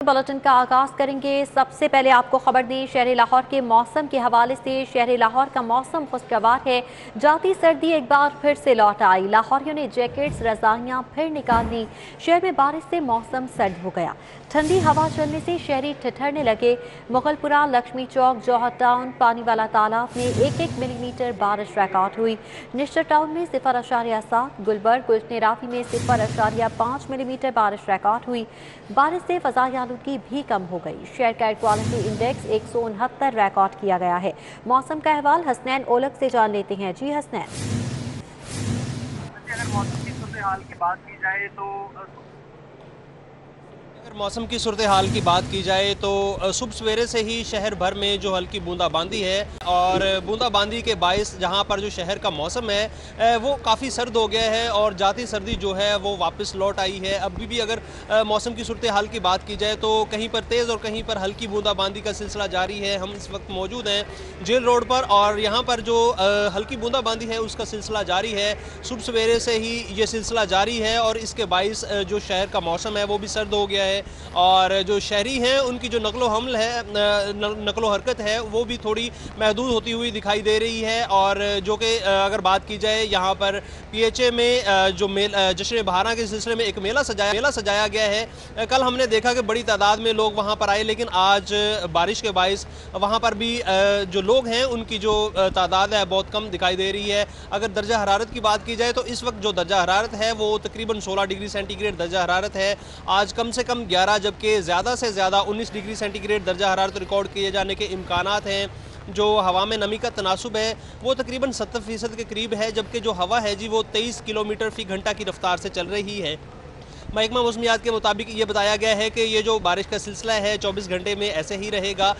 Bulletin का आगाज करेंगे। सबसे पहले आपको खबर दी शहर लाहौर के मौसम के हवाले से। शहर लाहौर का मौसम खुशगवार है। जाती सर्दी एक बार फिर से लौट आई। लाहौरियों ने जैकेट्स रजाइयां फिर निकाल ली। शहर में बारिश से मौसम सर्द हो गया। ठंडी हवा चलने से शहरी ठिठरने लगे। मुगलपुरा, लक्ष्मी चौक, जौहर टाउन, पानी वाला तालाब में 1-1 मिलीमीटर बारिश रिकॉर्ड हुई। निश्तर टाउन में 0.7, गुलबर्ग, गुलशनेराफी में 0.5 मिलीमीटर बारिश रिकॉर्ड हुई। बारिश से फजाई आलूदगी भी कम हो गई। शहर का एयर क्वालिटी इंडेक्स 169 रिकॉर्ड किया गया है। मौसम का अहवाल हसनैन ओलग से जान लेते हैं। जी हसनैन। अगर मौसम की सूरत हाल की बात की जाए तो सुबह सवेरे से ही शहर भर में जो हल्की बूंदाबांदी है और बूंदाबांदी के बायस जहां पर जो शहर का मौसम है वो काफ़ी सर्द हो गया है और जाती सर्दी जो है वो वापस लौट आई है। अभी भी अगर मौसम की सूरत हाल की बात की जाए तो कहीं पर तेज़ और कहीं पर हल्की बूंदाबांदी का सिलसिला जारी है। हम इस वक्त मौजूद हैं जेल रोड पर और यहाँ पर जो हल्की बूंदाबांदी है उसका सिलसिला जारी है। सुबह सवेरे से ही ये सिलसिला जारी है और इसके बायस जो शहर का मौसम है वो भी सर्द हो गया है और जो शहरी हैं उनकी जो नकलो हरकत है वो भी थोड़ी महदूद होती हुई दिखाई दे रही है। और जो कि अगर बात की जाए यहाँ पर PHA में जो जश्न बहारा के सिलसिले में एक मेला सजाया गया है। कल हमने देखा कि बड़ी तादाद में लोग वहाँ पर आए, लेकिन आज बारिश के बायस वहाँ पर भी जो लोग हैं उनकी जो तादाद है बहुत कम दिखाई दे रही है। अगर दर्जा हरारत की बात की जाए तो इस वक्त जो दर्जा हरारत है वो तकरीबन 16 डिग्री सेंटीग्रेड दर्जा हरारत है। आज कम से कम 11 जबकि ज़्यादा से ज़्यादा 19 डिग्री सेंटीग्रेड दर्जा हरारत रिकॉर्ड किए जाने के इम्कानात हैं। जो हवा में नमी का तनासुब है वो तकरीबन 70% के करीब है, जबकि जो हवा है जी वो 23 किलोमीटर फी घंटा की रफ्तार से चल रही है। महकमा मौसमियात के मुताबिक ये बताया गया है कि ये जो बारिश का सिलसिला है 24 घंटे में ऐसे ही रहेगा,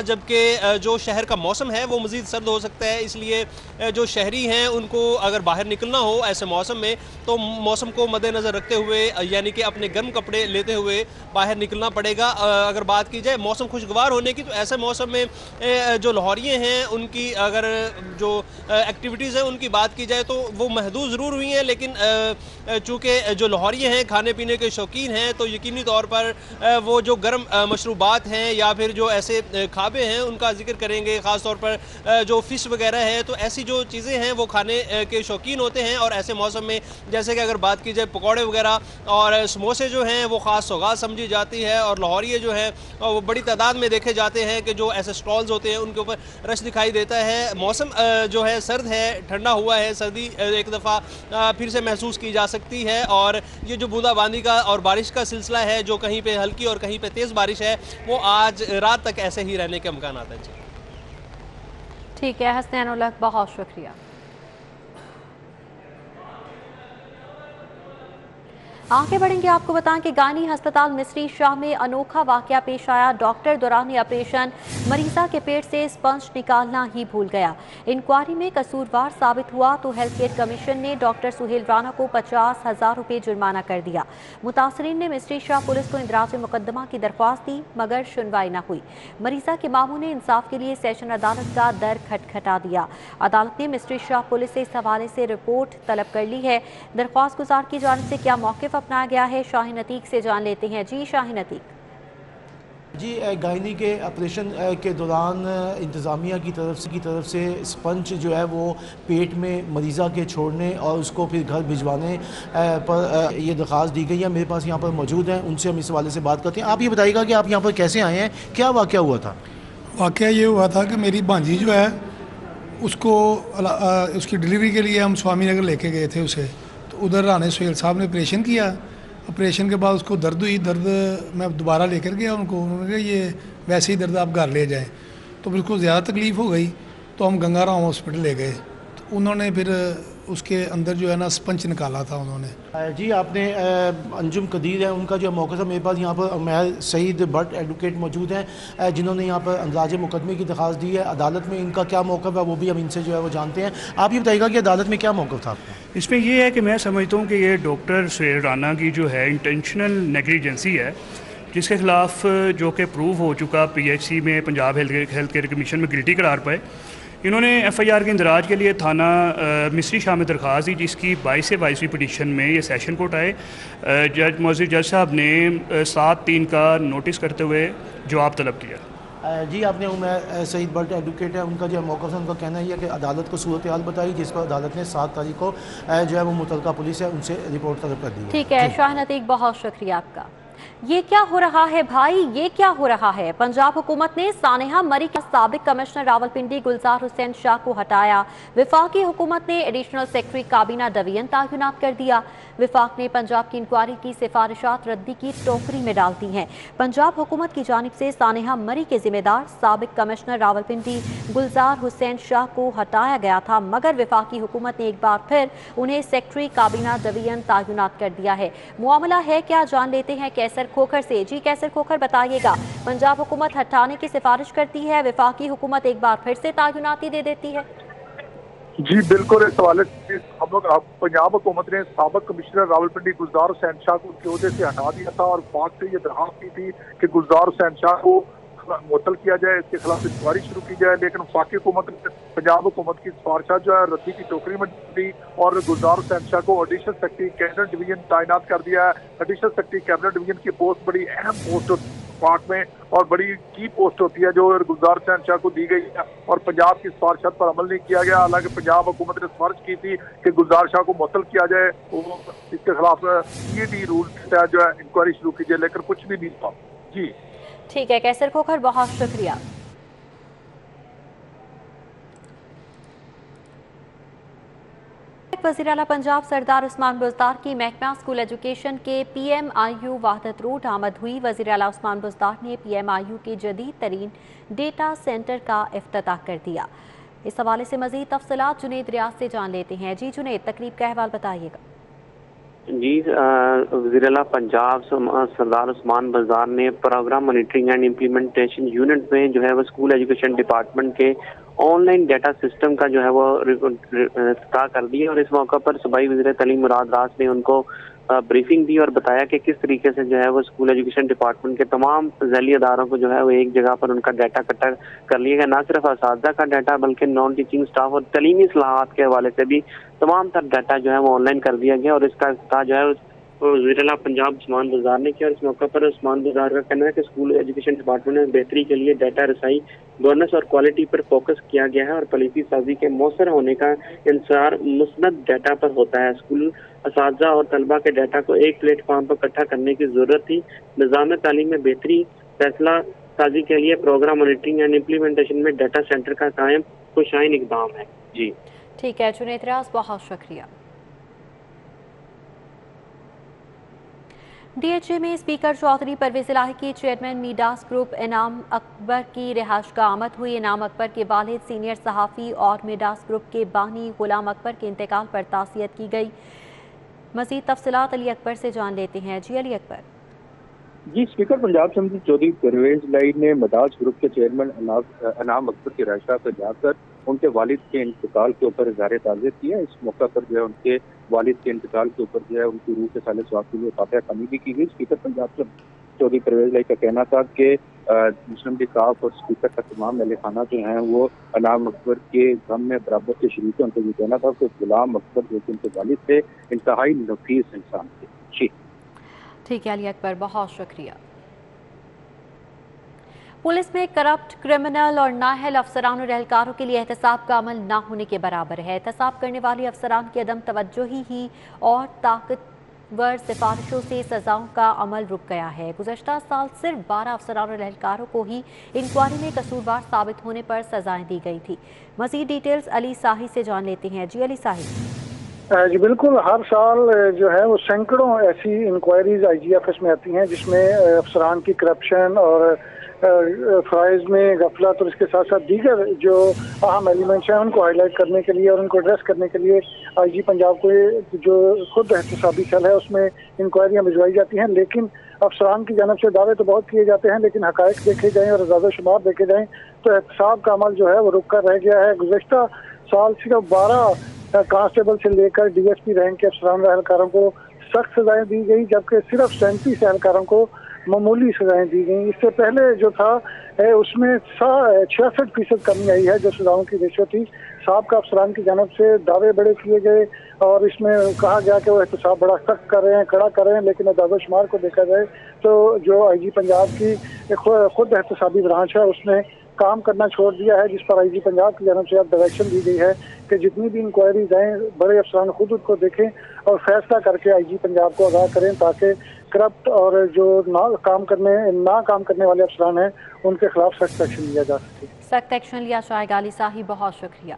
जबकि जो शहर का मौसम है वो मज़ीद सर्द हो सकता है। इसलिए जो शहरी हैं उनको अगर बाहर निकलना हो ऐसे मौसम में तो मौसम को मद्देनज़र रखते हुए यानी कि अपने गर्म कपड़े लेते हुए बाहर निकलना पड़ेगा। अगर बात की जाए मौसम खुशगवार होने की तो ऐसे मौसम में जो लाहौरिये हैं उनकी अगर जो एक्टिविटीज़ हैं उनकी बात की जाए तो वो महदूद ज़रूर हुई हैं, लेकिन चूँकि जो लाहौरिये हैं खाने पीने के शौकीन हैं तो यकीनी तौर पर वो जो गर्म मशरूबात हैं या फिर जो ऐसे खाबे हैं उनका जिक्र करेंगे। ख़ास तौर पर जो फ़िश वगैरह है तो ऐसी जो चीज़ें हैं वो खाने के शौकीन होते हैं। और ऐसे मौसम में जैसे कि अगर बात की जाए पकौड़े वगैरह और समोसे जो हैं वो ख़ास सौगात समझी जाती है और लाहौरिये जो हैं वो बड़ी तादाद में देखे जाते हैं कि जो ऐसे स्टॉल्स होते हैं उनके ऊपर रश दिखाई देता है। मौसम जो है सर्द है, ठंडा हुआ है, सर्दी एक दफ़ा फिर से महसूस की जा सकती है। और ये जो बूंदाबांदी का और बारिश का सिलसिला है जो कहीं पे हल्की और कहीं पे तेज़ बारिश है वो आज रात तक ऐसे ही रहने के इम्कान हैं। ठीक है हसनैन उलग, बहुत शुक्रिया। आगे बढ़ेंगे। आपको बताएं कि गानी अस्पताल मिस्री शाह में अनोखा वाकया पेश आया। डॉक्टर दौरान ऑपरेशन मरीजा के पेट से स्पंज निकालना ही भूल गया। इंक्वायरी में कसूरवार साबित हुआ तो हेल्थ केयर कमीशन ने डॉक्टर सुहेल राना को 50,000 रुपये जुर्माना कर दिया। मुतासरीन ने मिस्री शाह पुलिस को इंदराज मुकदमा की दरख्वास्त दी मगर सुनवाई न हुई। मरीजा के मामू ने इंसाफ के लिए सेशन अदालत का दर खटखटा दिया। अदालत ने मिस्री शाह पुलिस से इस हवाले से रिपोर्ट तलब कर ली है। दरख्वास्त गुजार की जानिब से क्या मौक़िफ़ अपनाया गया है, शाहीन अतीक से जान लेते हैं। जी शाहीन अतीक। जी, गायनी के ऑपरेशन के दौरान इंतज़ामिया की तरफ से स्पंज जो है वो पेट में मरीज़ा के छोड़ने और उसको फिर घर भिजवाने पर ये दरख्वास्त दी गई है। मेरे पास यहाँ पर मौजूद हैं, उनसे हम इस हवाले से बात करते हैं। आप ये बताइएगा कि आप यहाँ पर कैसे आए हैं, क्या वाक़या हुआ था? वाक़या ये हुआ था कि मेरी भांजी जो है उसको उसकी डिलीवरी के लिए हम स्वामी नगर लेके गए थे उसे, तो उधर राना सुहेल साहब ने ऑपरेशन किया। ऑपरेशन के बाद उसको दर्द हुई, दर्द मैं दोबारा लेकर गया उनको, उन्होंने कहा ये वैसे ही दर्द आप घर ले जाएं। तो फिर उसको ज़्यादा तकलीफ़ हो गई तो हम गंगाराम हॉस्पिटल ले गए, तो उन्होंने फिर उसके अंदर जो है ना स्पंज निकाला था उन्होंने। जी, आपने अंजुम कदीर है उनका जो मौक़िफ़ है, मेरे पास यहाँ पर महल सईद भट्ट एडवोकेट मौजूद हैं जिन्होंने यहाँ पर अंदाज़े मुकदमे की दरख्वास्त दी है। अदालत में इनका क्या मौक़िफ़ है वो भी हम इनसे जो है वो जानते हैं। आप ये बताइएगा कि अदालत में क्या मौक़िफ़ था आपका? इसमें ये है कि मैं समझता हूँ कि ये डॉक्टर सुहेल राना की जो है इंटेंशनल नेग्लिजेंसी है, जिसके ख़िलाफ़ जो कि प्रूव हो चुका PHC में पंजाब हेल्थ केयर कमीशन में गिल्टी करार पाए। انہوں نے ایف آئی آر کے اندراج کے لیے تھانہ مصری شاہ میں درخواست دی، جس کی 22 سے 22ویں پٹیشن میں یہ سیشن کورٹ آئے. جج صاحب نے 7/3 کا نوٹس کرتے ہوئے جواب طلب کیا. جی آپ نے عمر سعید بٹ ایڈوکیٹ ہے، ان کا جو موقف ہے ان کا کہنا یہ ہے کہ عدالت کو صورتحال بتائی، جس پر عدالت نے 7 تاریخ کو جو ہے وہ متعلقہ پولیس ہے ان سے رپورٹ طلب کر دی. ٹھیک ہے شاہین عتیق، بہت شکریہ آپ کا. یہ کیا ہو رہا ہے بھائی، یہ کیا ہو رہا ہے؟ پنجاب حکومت نے سانحہ مری کے سابق کمشنر راولپنڈی گلزار حسین شاہ کو ہٹایا. وفاقی حکومت نے ایڈیشنل سیکرٹری کابینہ ڈویژن تعینات کر دیا. وفاق نے پنجاب کی انکوائری کی سفارشات ردی کی ٹوکری میں ڈال دی ہیں. پنجاب حکومت کی جانب سے سانحہ مری کے ذمہ دار سابق کمشنر راولپنڈی گلزار حسین شاہ کو ہٹایا گیا تھا، مگر وفاقی حکومت نے ایک بار پھر انہیں سیکرٹری کابینہ ڈویژن تعینات کر دیا ہے. معاملہ ہے کیا، جان لیتے ہیں کیسر کھوکھر سے. جی کیسر کھوکھر بتائیے گا، پنجاب حکومت ہٹانے کی سفارش کرتی ہے، وفاقی حکومت ایک بار پھر سے تعیناتی دے دیتی ہے. جی بالکل، اس حوالے سے ہم لوگ پنجاب حکومت نے سابق کمشنر راولپنڈی گلزار حسین شاہ کو اس کے عہدے سے ہٹا دیا تھا اور وفاق سے یہ درخواست کی تھی کہ گلزار حسین شاہ کو معطل کیا جائے، اس کے خلاف انکوائری شروع کی جائے، لیکن وفاقی حکومت نے پنجاب حکومت کی سفارشات جو ہے ردی کی ٹوکری میں دی اور گلزار حسین شاہ کو ایڈیشنل سیکرٹری کیبنٹ ڈویژن تعینات کر دیا ہے. ایڈیشنل سیکرٹری کیبنٹ ڈویژن کی پوسٹ بڑی اہم پوسٹ وفاق میں اور بڑی کی پوسٹ ہوتی ہے جو گلزار حسین شاہ کو دی گئی ہے، اور پنجاب کی سفارشات پر عمل نہیں کیا گیا. حالانکہ پنجاب حکومت نے سفارش کی تھی کہ گلزار شاہ کو معطل کیا جائے، اس کے خلاف ED رول کے تحت جو ہے انکوائری شروع کی جائے، لیکن کچھ بھی نہیں تھا. جی ٹھیک ہے کیسر کھوکھر، بہت شکریہ. وزیر اعلیٰ پنجاب سردار عثمان بزدار کی محکمہ اسکول ایجوکیشن کے PMIU وحدت روڈ آمد ہوئی. وزیر اعلیٰ عثمان بزدار نے PMIU کے جدید ترین ڈیٹا سینٹر کا افتتاح کر دیا. اس حوالے سے مزید تفصیلات جنید ریاض سے جان لیتے ہیں. جی جنید، تقریب کا احوال بتائیے گا. جی وزیر اعلیٰ پنجاب سردار عثمان بزدار نے programme monitoring and implementation unit میں جو ہے وہ اسکول ایجوکیشن ڈپارٹمنٹ کے آن لائن ڈیٹا سسٹم کا جو ہے وہ افتتاح کر دیا، اور اس موقع پر صوبائی وزیر تعلیم مراد راس نے ان کو بریفنگ دی اور بتایا کہ کس طریقے سے جو ہے وہ اسکول ایجوکیشن ڈپارٹمنٹ کے تمام ذیلی اداروں کو جو ہے وہ ایک جگہ پر ان کا ڈیٹا اکٹھا کر لیا گیا. نہ صرف اساتذہ کا ڈیٹا بلکہ نان ٹیچنگ اسٹاف اور تعلیمی اصلاحات کے حوالے سے بھی تمام تر ڈیٹا جو ہے وہ آن لائن کر دیا گیا، اور اس کا افتتاح جو ہے وزیر اعلیٰ پنجاب عثمان بزدار نے کیا. اور اس موقع پر عثمان بزدار کا کہنا ہے کہ اسکول ایجوکیشن ڈپارٹمنٹ میں بہتری کے لیے ڈیٹا رسائی، گورننس اور کوالٹی پر فوکس کیا گیا ہے، اور پالیسی سازی کے مؤثر ہونے کا انحصار مسند ڈیٹا پر ہوتا ہے. اسکول اساتذہ اور طلبہ کے ڈیٹا کو ایک پلیٹ فارم پر اکٹھا کرنے کی ضرورت تھی. نظام تعلیم میں بہتری فیصلہ سازی کے لیے پروگرام مانیٹرنگ اینڈ امپلیمنٹیشن میں ڈیٹا سینٹر کا قائم خوشائن اقدام ہے. جی ٹھیک ہے جنید ریاض، بہت شکریہ. DHA میں اسپیکر چودھری پرویز الہی کی چیئرمین میڈاس گروپ انعام اکبر کی رہائش گاہ آمد ہوئی. انعام اکبر کے والد سینئر صحافی اور میڈاس گروپ کے بانی غلام اکبر کے انتقال پر تعزیت کی گئی. مزید تفصیلات علی اکبر سے جان لیتے ہیں. جی علی اکبر. جی اسپیکر پنجاب اسمبلی چودھری پرویز الہی نے میڈاس گروپ کے چیئرمین انعام اکبر کی رہائش گاہ پر جا کر ان کے والد کے انتقال کے اوپر اظہار تعزیت کیا. اس موقع پر جو ہے ان کے والد کے انتقال کے اوپر جو ہے ان کی روح کے سالِ ثواب کے لیے فاتحہ خوانی بھی کی گئی. اسپیکر پنجاب چودھری پرویز الہی کا کہنا تھا کہ مسلم لیگ کاف اور اسپیکر کا تمام اہل خانہ جو ہیں وہ انعام اکبر کے غم میں برابر کے شریک ہیں. ان کو یہ کہنا تھا کہ غلام اکبر جو ان کے والد تھے انتہائی نفیس انسان تھے. جی ٹھیک ہے علی اکبر، بہت شکریہ. پولیس میں کرپٹ، کرمنل اور نااہل افسران اور اہلکاروں کے لیے احتساب کا عمل نہ ہونے کے برابر ہے. احتساب کرنے والے افسران کی عدم توجہی ہی اور طاقتور سفارشوں سے سزاؤں کا عمل رک گیا ہے. گزشتہ سال صرف 12 افسران اور اہلکاروں کو ہی انکوائری میں قصوروار ثابت ہونے پر سزائیں دی گئی تھی. مزید ڈیٹیلز علی ساہی سے جان لیتے ہیں. جی علی ساہی. جی بالکل، ہر سال جو ہے وہ سینکڑوں ایسی انکوائریز IGFS میں آتی ہیں جس میں افسران کی کرپشن اور فرائض میں غفلت اور اس کے ساتھ ساتھ دیگر جو اہم ایلیمنٹس ہیں ان کو ہائی لائٹ کرنے کے لیے اور ان کو ایڈریس کرنے کے لیے IG پنجاب کو جو خود احتسابی سیل ہے اس میں انکوائریاں بھجوائی جاتی ہیں. لیکن افسران کی جانب سے دعوے تو بہت کیے جاتے ہیں، لیکن حقائق دیکھے جائیں اور اعداد و شمار دیکھے جائیں تو احتساب کا عمل جو ہے وہ رک کر رہ گیا ہے. گزشتہ سال صرف 12 کانسٹیبل سے لے کر DSP رینک کے افسران و اہلکاروں کو سخت سزائیں دی گئی، جبکہ صرف 37 اہلکاروں کو معمولی سزائیں دی گئیں. اس سے پہلے جو تھا उसमें 66% कमी आई है जो सजाओं की रेशो थी। साबका अफसरान की जानब से दावे बड़े किए गए और इसमें कहा गया कि वो एहतसाब बड़ा सख्त कर रहे हैं, कड़ा कर रहे हैं, लेकिन अदाद-ओ-शुमार को देखा जाए तो जो IG पंजाब की खुद एहतसाबी ब्रांच है उसने काम करना छोड़ दिया है, जिस पर IG पंजाब की जानब से अब डायरेक्शन दी गई है कि जितनी भी इंक्वायरीज आए बड़े अफसरान खुद उनको देखें और फैसला करके IG पंजाब को आगाह करें ताकि करप्ट और जो ना काम करने वाले अफसरान हैं उनके खिलाफ सख्त एक्शन लिया जा सके। सख्त एक्शन लिया जाएगा। अली साहिब बहुत शुक्रिया।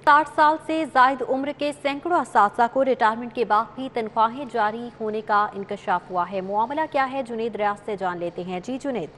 60 साल से जायद उम्र के सैकड़ों असातिज़ा को रिटायरमेंट के बाद भी तनख्वाहें जारी होने का इंकशाफ हुआ है। मामला क्या है, जुनेद रियाज से जान लेते हैं। जी जुनेद।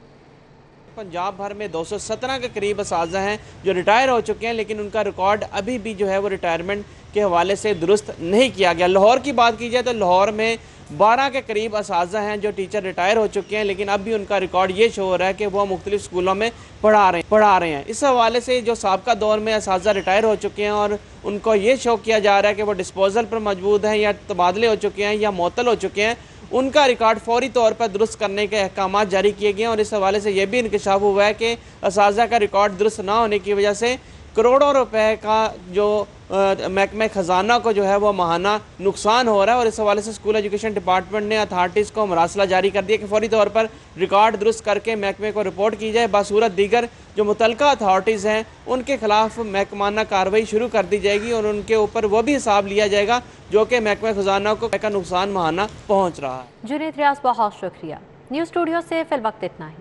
पंजाब भर में 217 के करीब असातिज़ा हैं जो रिटायर हो चुके हैं, लेकिन उनका रिकॉर्ड अभी भी जो है वो रिटायरमेंट के हवाले से दुरुस्त नहीं किया गया। लाहौर की बात की जाए तो लाहौर में 12 के करीब असातिज़ा हैं जो टीचर रिटायर हो चुके हैं, लेकिन अब भी उनका रिकॉर्ड ये शो हो रहा है कि वो मुख्तलिफ स्कूलों में पढ़ा रहे हैं। इस हवाले से जो साबका दौर में असातिज़ा रिटायर हो चुके हैं और उनको ये शो किया जा रहा है कि वो डिस्पोजल पर मौजूद हैं या तबादले हो चुके हैं या मुअत्तल हो चुके हैं, उनका रिकॉर्ड फौरी तौर पर दुरुस्त करने के अहकाम जारी किए गए हैं। और इस हवाले से यह भी इंकशाफ हुआ है कि असातिज़ा का रिकॉर्ड दुरुस्त ना होने की वजह से करोड़ों रुपए का जो महकमे ख़जाना को जो है वो माहाना नुकसान हो रहा है। और इस हवाले से स्कूल एजुकेशन डिपार्टमेंट ने अथॉरिटीज़ को मरासला जारी कर दिया कि फौरी तौर पर रिकॉर्ड दुरुस्त करके महकमे को रिपोर्ट की जाए। बासूरत दीगर जो मुतलका अथॉरिटीज़ हैं उनके खिलाफ महकमाना कार्रवाई शुरू कर दी जाएगी और उनके ऊपर वो भी हिसाब लिया जाएगा जो कि महकमे ख़जाना को का नुकसान माहाना पहुँच रहा है। जुनेद रियाज बहुत शुक्रिया। न्यूज़ स्टूडियो से फिल वक्त इतना ही।